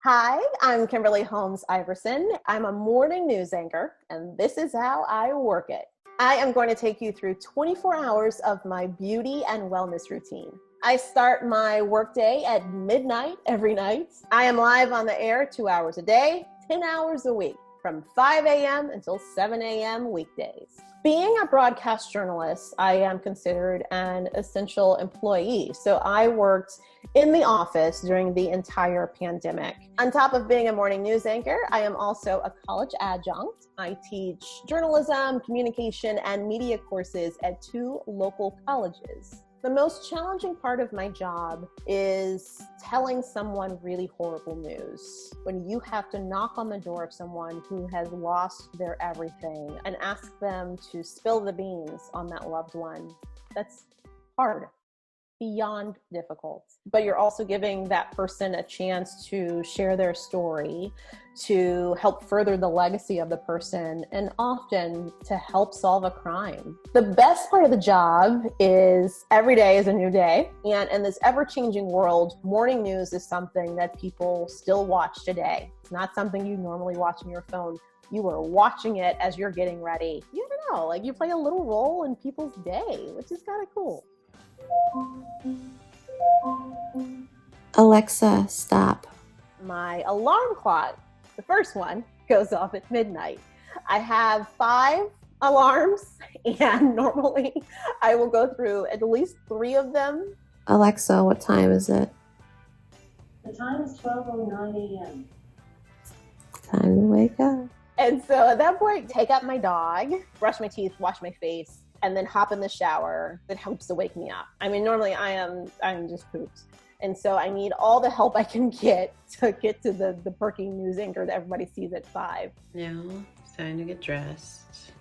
Hi, I'm Kimberly Holmes-Iverson. I'm a morning news anchor, and this is how I work it. I am going to take you through 24 hours of my beauty and wellness routine. I start my workday at midnight every night. I am live on the air 2 hours a day, 10 hours a week, from 5 a.m. until 7 a.m. weekdays. Being a broadcast journalist, I am considered an essential employee. So I worked in the office during the entire pandemic. On top of being a morning news anchor, I am also a college adjunct. I teach journalism, communication, and media courses at 2 local colleges. The most challenging part of my job is telling someone really horrible news. When you have to knock on the door of someone who has lost their everything and ask them to spill the beans on that loved one, that's hard, beyond difficult. But you're also giving that person a chance to share their story, to help further the legacy of the person, and often to help solve a crime. The best part of the job is every day is a new day. And in this ever-changing world, morning news is something that people still watch today. It's not something you normally watch on your phone. You are watching it as you're getting ready. You never know, like you play a little role in people's day, which is kind of cool. Alexa, stop. My alarm clock, the first one, goes off at midnight. I have 5 alarms, and normally I will go through at least 3 of them. Alexa, what time is it? The time is 12:09 a.m. Time to wake up. And so at that point, take out my dog, brush my teeth, wash my face, and then hop in the shower. It helps to wake me up. I mean, normally I'm just pooped. And so I need all the help I can get to the perky news anchor that everybody sees at 5. Now it's time to get dressed.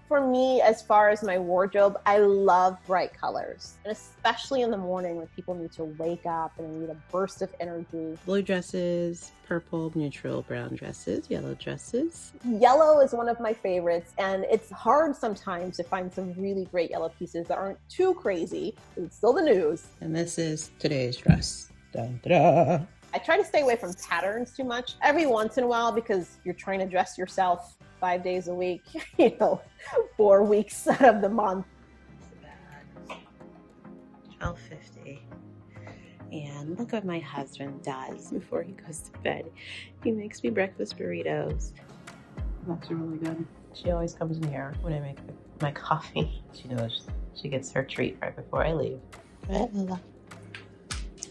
For me, as far as my wardrobe, I love bright colors. And especially in the morning when people need to wake up and need a burst of energy. Blue dresses, purple, neutral, brown dresses, yellow dresses. Yellow is one of my favorites, and it's hard sometimes to find some really great yellow pieces that aren't too crazy. It's still the news. And this is today's dress. Dun, da, da. I try to stay away from patterns too much every once in a while because you're trying to dress yourself 5 days a week, 4 weeks out of the month. 12:50. And look what my husband does before he goes to bed. He makes me breakfast burritos. That's really good. She always comes in here when I make my coffee. She knows she gets her treat right before I leave. Right, Lola?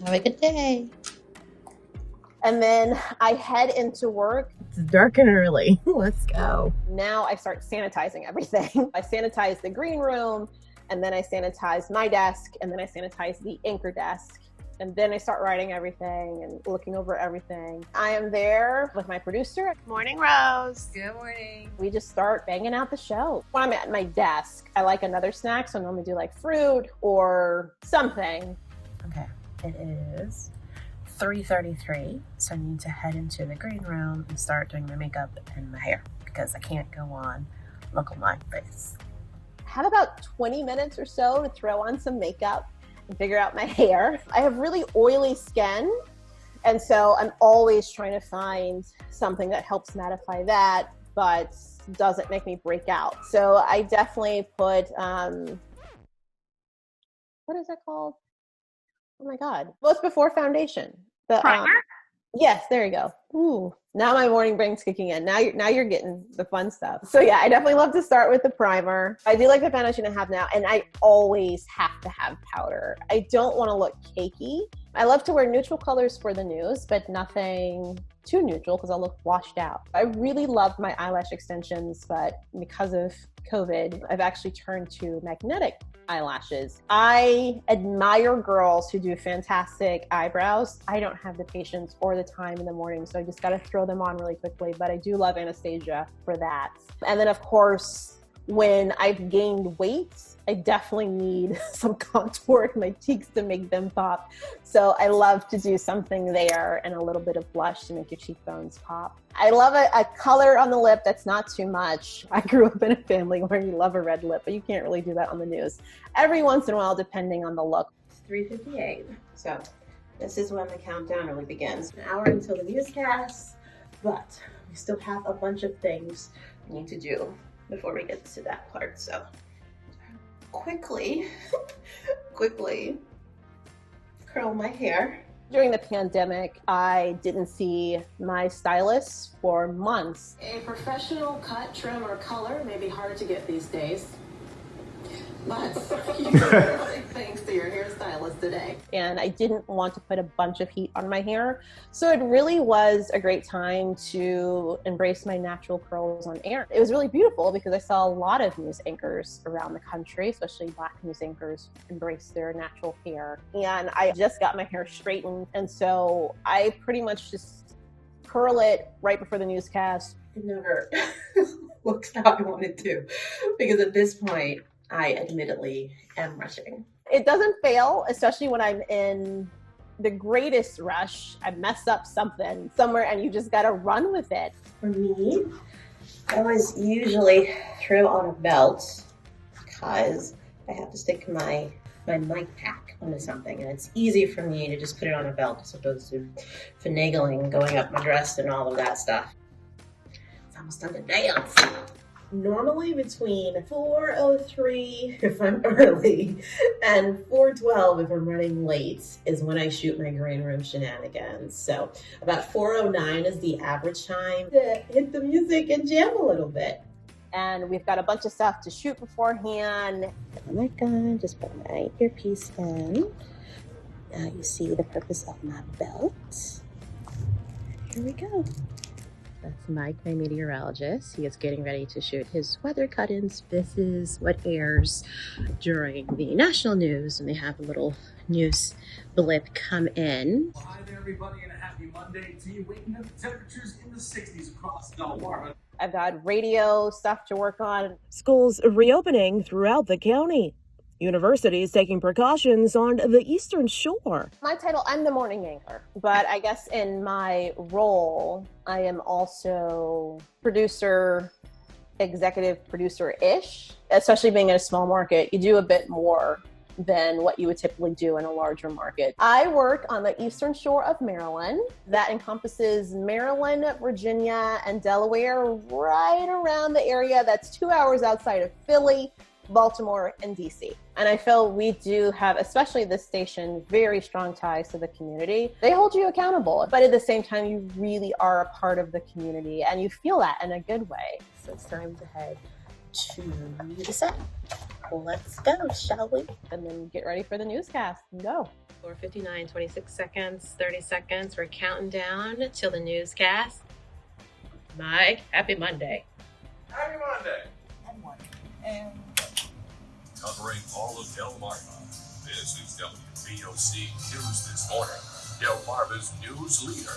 Have a good day. And then I head into work. It's dark and early. Let's go. Now I start sanitizing everything. I sanitize the green room, and then I sanitize my desk, and then I sanitize the anchor desk. And then I start writing everything and looking over everything. I am there with my producer. Morning, Rose. Good morning. We just start banging out the show. When I'm at my desk, I like another snack, so I normally do like fruit or something. Okay, it is 3:33, so I need to head into the green room and start doing my makeup and my hair because I can't go on look on my face. Have about 20 minutes or so to throw on some makeup and figure out my hair. I have really oily skin, and so I'm always trying to find something that helps mattify that, but doesn't make me break out. So I definitely put, what is that called? Oh my God. Well, it's before foundation. The Primer? Yes, there you go. Ooh, now my morning brain's kicking in. Now you're getting the fun stuff. So yeah, I definitely love to start with the primer. I do like the foundation I have now, and I always have to have powder. I don't want to look cakey. I love to wear neutral colors for the news, but nothing too neutral because I'll look washed out. I really love my eyelash extensions, but because of COVID, I've actually turned to magnetic eyelashes. I admire girls who do fantastic eyebrows. I don't have the patience or the time in the morning, so I just got to throw them on really quickly, but I do love Anastasia for that. And then of course, when I've gained weight, I definitely need some contour in my cheeks to make them pop. So I love to do something there and a little bit of blush to make your cheekbones pop. I love a color on the lip that's not too much. I grew up in a family where you love a red lip, but you can't really do that on the news. Every once in a while, depending on the look. It's 3:58. So This is when the countdown really begins. An hour until the newscast, but we still have a bunch of things we need to do before we get to that part. So quickly curl my hair. During the pandemic, I didn't see my stylist for months. A professional cut, trim, or color may be hard to get these days, but you can really thanks to your hairstylist today. And I didn't want to put a bunch of heat on my hair. So it really was a great time to embrace my natural curls on air. It was really beautiful because I saw a lot of news anchors around the country, especially Black news anchors, embrace their natural hair. And I just got my hair straightened. And so I pretty much just curl it right before the newscast. It never looks how I wanted to, because at this point, I admittedly am rushing. It doesn't fail, especially when I'm in the greatest rush. I mess up something somewhere and you just got to run with it. For me, I always usually throw on a belt because I have to stick my mic pack onto something, and it's easy for me to just put it on a belt as opposed to finagling, going up my dress and all of that stuff. It's almost done to dance. Normally between 4:03 if I'm early and 4:12 if I'm running late is when I shoot my green room shenanigans. So about 4:09 is the average time to hit the music and jam a little bit. And we've got a bunch of stuff to shoot beforehand. Put my mic on, just put my earpiece in. Now you see the purpose of my belt. Here we go. That's Mike, my meteorologist. He is getting ready to shoot his weather cut-ins. This is what airs during the national news when they have a little news blip come in. Well, hi there, everybody, and a happy Monday to you. Waking up temperatures in the 60s across Delaware. I've got radio stuff to work on. Schools reopening throughout the county. Universities taking precautions on the Eastern Shore. My title, I'm the morning anchor, but I guess in my role, I am also producer, executive producer-ish. Especially being in a small market, you do a bit more than what you would typically do in a larger market. I work on the Eastern Shore of Maryland. That encompasses Maryland, Virginia, and Delaware, right around the area that's 2 hours outside of Philly, Baltimore, and DC. And I feel we do have, especially this station, very strong ties to the community. They hold you accountable, but at the same time, you really are a part of the community and you feel that in a good way. So it's time to head to the set. Let's go, shall we? And then get ready for the newscast. Go. 4:59, 26 seconds, 30 seconds. We're counting down till the newscast. Mike, happy Monday. Happy Monday. And Covering all of Delmarva, this is WBOC News This Morning, Delmarva's news leader.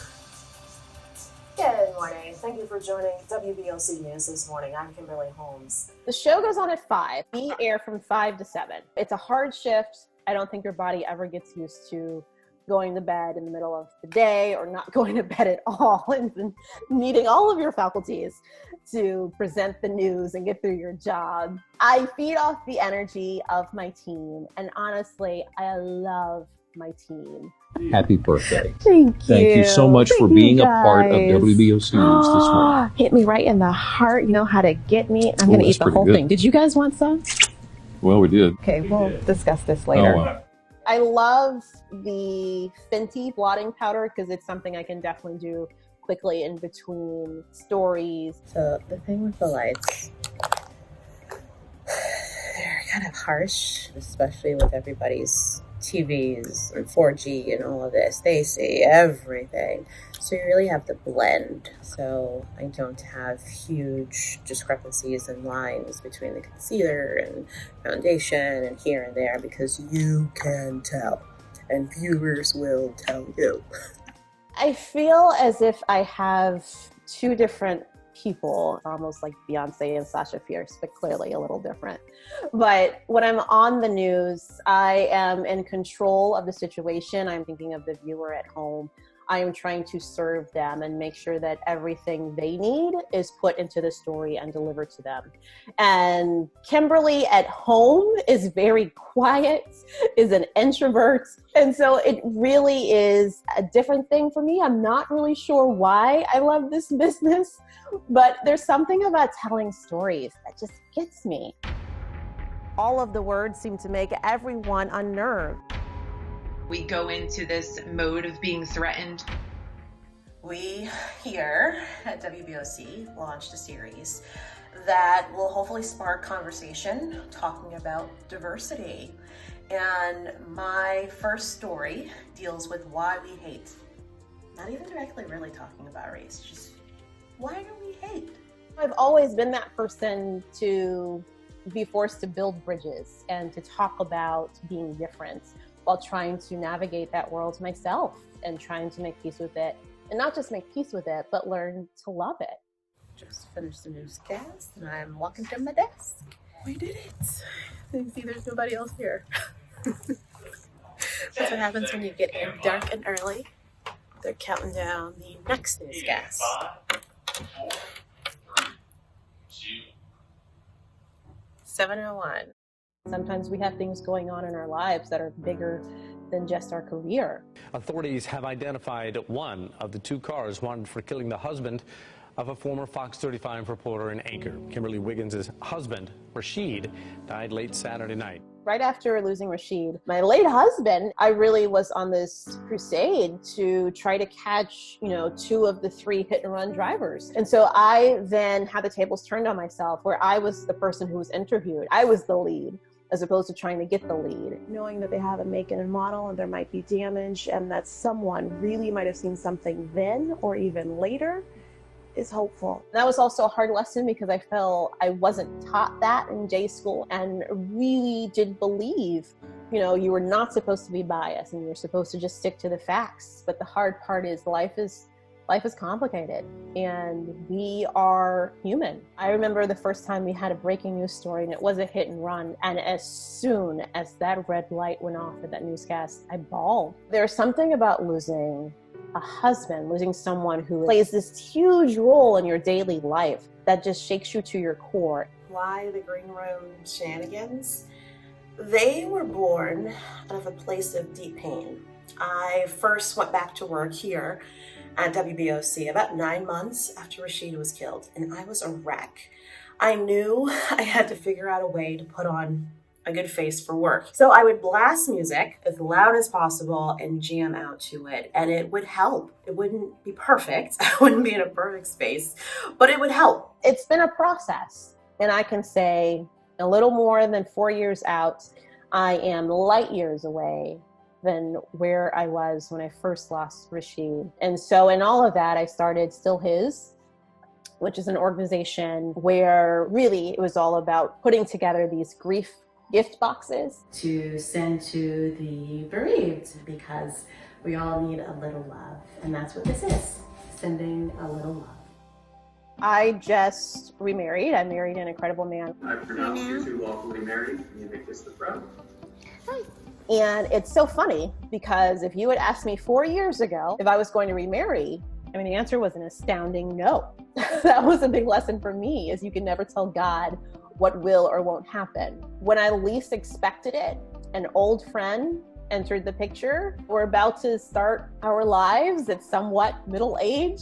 Good morning. Thank you for joining WBOC News this morning. I'm Kimberly Holmes. The show goes on at 5. We air from 5 to 7. It's a hard shift. I don't think your body ever gets used to going to bed in the middle of the day or not going to bed at all and then needing all of your faculties to present the news and get through your job. I feed off the energy of my team, and honestly, I love my team. Happy birthday. Thank you. Thank you so much for being a part of WBOC News this morning. Hit me right in the heart. You know how to get me. I'm going to eat the whole thing. Did you guys want some? Well, we did. Okay, we'll discuss this later. Oh, wow. I love the Fenty blotting powder because it's something I can definitely do quickly in between stories. So the thing with the lights, they're kind of harsh, especially with everybody's TVs and 4G and all of this. They see everything. So you really have to blend. So I don't have huge discrepancies in lines between the concealer and foundation and here and there because you can tell and viewers will tell you. I feel as if I have two different people, almost like Beyonce and Sasha Fierce, but clearly a little different. But when I'm on the news, I am in control of the situation. I'm thinking of the viewer at home. I am trying to serve them and make sure that everything they need is put into the story and delivered to them. And Kimberly at home is very quiet, is an introvert. And so it really is a different thing for me. I'm not really sure why I love this business, but there's something about telling stories that just gets me. All of the words seem to make everyone unnerved. We go into this mode of being threatened. We here at WBOC launched a series that will hopefully spark conversation talking about diversity. And my first story deals with why we hate. Not even directly really talking about race, just why do we hate? I've always been that person to be forced to build bridges and to talk about being different, while trying to navigate that world myself and trying to make peace with it. And not just make peace with it, but learn to love it. Just finished the newscast and I'm walking to my desk. We did it. You see, there's nobody else here. That's what happens when you get in dark and early. They're counting down the next newscast. 7:01. Sometimes we have things going on in our lives that are bigger than just our career. Authorities have identified one of the two cars wanted for killing the husband of a former Fox 35 reporter and anchor. Kimberly Wiggins' husband, Rashid, died late Saturday night. Right after losing Rashid, my late husband, I really was on this crusade to try to catch, two of the three hit and run drivers. And so I then had the tables turned on myself, where I was the person who was interviewed. I was the lead, as opposed to trying to get the lead. Knowing that they have a make and model and there might be damage and that someone really might have seen something then or even later is hopeful. That was also a hard lesson because I felt I wasn't taught that in J school and really did believe, you were not supposed to be biased and you're supposed to just stick to the facts. But the hard part is life is complicated and we are human. I remember the first time we had a breaking news story and it was a hit and run. And as soon as that red light went off at that newscast, I bawled. There's something about losing a husband, losing someone who plays this huge role in your daily life that just shakes you to your core. Why the green room shenanigans? They were born out of a place of deep pain. I first went back to work here at WBOC about 9 months after Rashid was killed, and I was a wreck. I knew I had to figure out a way to put on a good face for work. So I would blast music as loud as possible and jam out to it, and it would help. It wouldn't be perfect. I wouldn't be in a perfect space, but it would help. It's been a process, and I can say a little more than 4 years out, I am light years away than where I was when I first lost Rashid. And so in all of that, I started Still His, which is an organization where really it was all about putting together these grief gift boxes to send to the bereaved, because we all need a little love, and that's what this is, sending a little love. I just remarried. I married an incredible man. I pronounce you two lawfully married. You may kiss the crowd. Hi. And it's so funny because if you had asked me 4 years ago if I was going to remarry, the answer was an astounding no. That was a big lesson for me, is you can never tell God what will or won't happen. When I least expected it, an old friend entered the picture. We're about to start our lives at somewhat middle age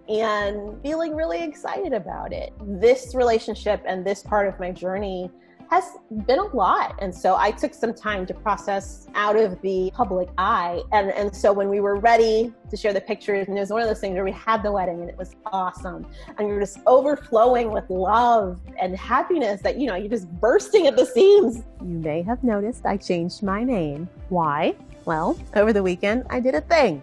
and feeling really excited about it. This relationship and this part of my journey has been a lot. And so I took some time to process out of the public eye. And so when we were ready to share the pictures, and it was one of those things where we had the wedding and it was awesome. And we were just overflowing with love and happiness that, you're just bursting at the seams. You may have noticed I changed my name. Why? Well, over the weekend, I did a thing.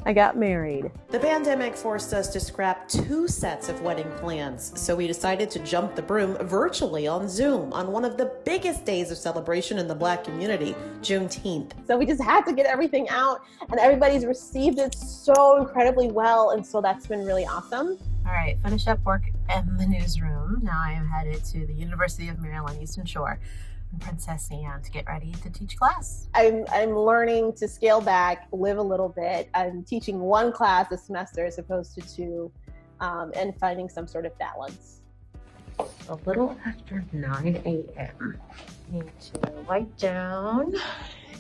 I got married. The pandemic forced us to scrap 2 sets of wedding plans, so we decided to jump the broom virtually on Zoom on one of the biggest days of celebration in the Black community, Juneteenth. So we just had to get everything out, and everybody's received it so incredibly well, and so that's been really awesome. All right, finish up work in the newsroom. Now I am headed to the University of Maryland Eastern Shore Princess Anne to get ready to teach class. I'm learning to scale back, live a little bit. I'm teaching one class a semester as opposed to two, and finding some sort of balance. A little after 9 a.m. Need to wipe down,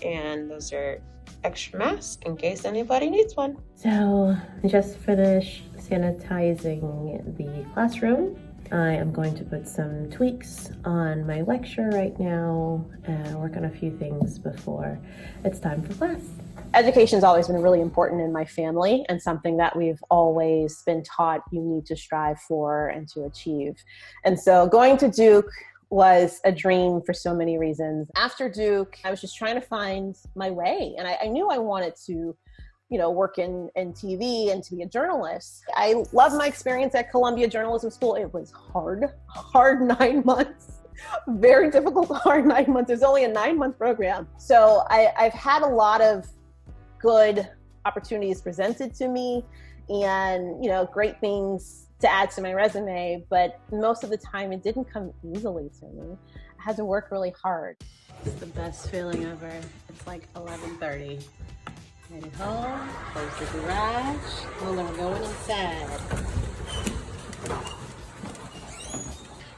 and those are extra masks in case anybody needs one. So I just finished sanitizing the classroom. I am going to put some tweaks on my lecture right now and work on a few things before it's time for class. Education's always been really important in my family and something that we've always been taught you need to strive for and to achieve. And so going to Duke was a dream for so many reasons. After Duke, I was just trying to find my way. And I knew I wanted to, work in TV and to be a journalist. I love my experience at Columbia Journalism School. It was hard 9 months. Very difficult, hard 9 months. It's only a 9-month program. So I've had a lot of good opportunities presented to me and, great things to add to my resume, but most of the time it didn't come easily to me. I had to work really hard. It's the best feeling ever. It's like 11:30. Headed home, close the garage, well, then we're going inside.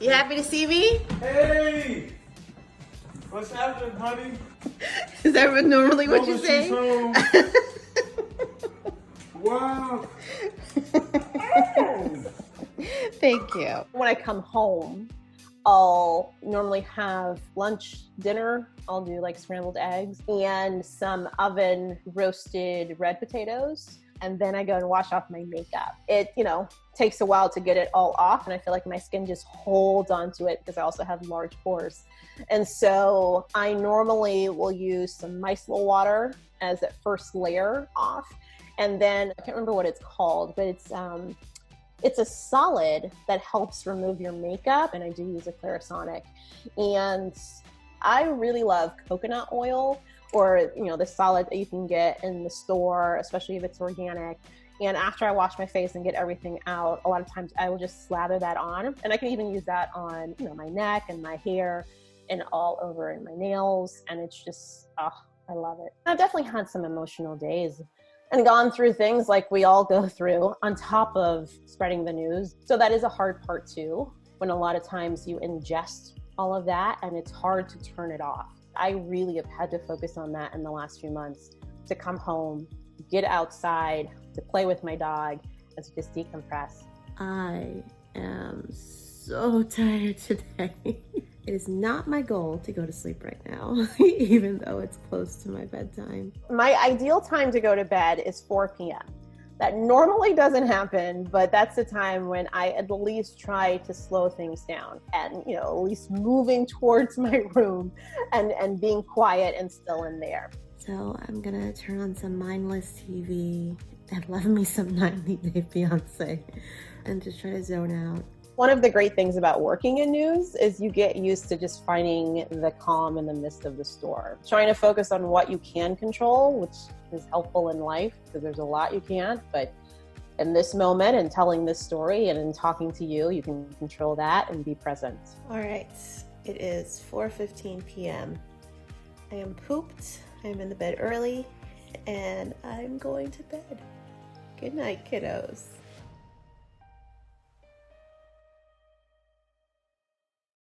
You happy to see me? Hey! What's happening, honey? Is that normally what you say? Wow! Thank you. When I come home, I'll normally have lunch, dinner. I'll do like scrambled eggs and some oven roasted red potatoes. And then I go and wash off my makeup. It, takes a while to get it all off. And I feel like my skin just holds onto it because I also have large pores. And so I normally will use some micellar water as that first layer off. And then I can't remember what it's called, but it's a solid that helps remove your makeup, and I do use a Clarisonic. And I really love coconut oil, or the solid that you can get in the store, especially if it's organic. And after I wash my face and get everything out, a lot of times I will just slather that on, and I can even use that on my neck and my hair and all over in my nails, and it's just I love it. I've definitely had some emotional days and gone through things like we all go through on top of spreading the news. So that is a hard part too, when a lot of times you ingest all of that and it's hard to turn it off. I really have had to focus on that in the last few months, to come home, get outside, to play with my dog, and to just decompress. I am so tired today. It is not my goal to go to sleep right now, even though it's close to my bedtime. My ideal time to go to bed is 4 p.m. That normally doesn't happen, but that's the time when I at least try to slow things down and, at least moving towards my room and being quiet and still in there. So I'm gonna turn on some mindless TV and love me some 90 Day Fiancé and just try to zone out. One of the great things about working in news is you get used to just finding the calm in the midst of the storm. Trying to focus on what you can control, which is helpful in life because there's a lot you can't, but in this moment and telling this story and in talking to you, you can control that and be present. All right, it is 4:15 p.m. I am pooped, I'm in the bed early, and I'm going to bed. Good night, kiddos.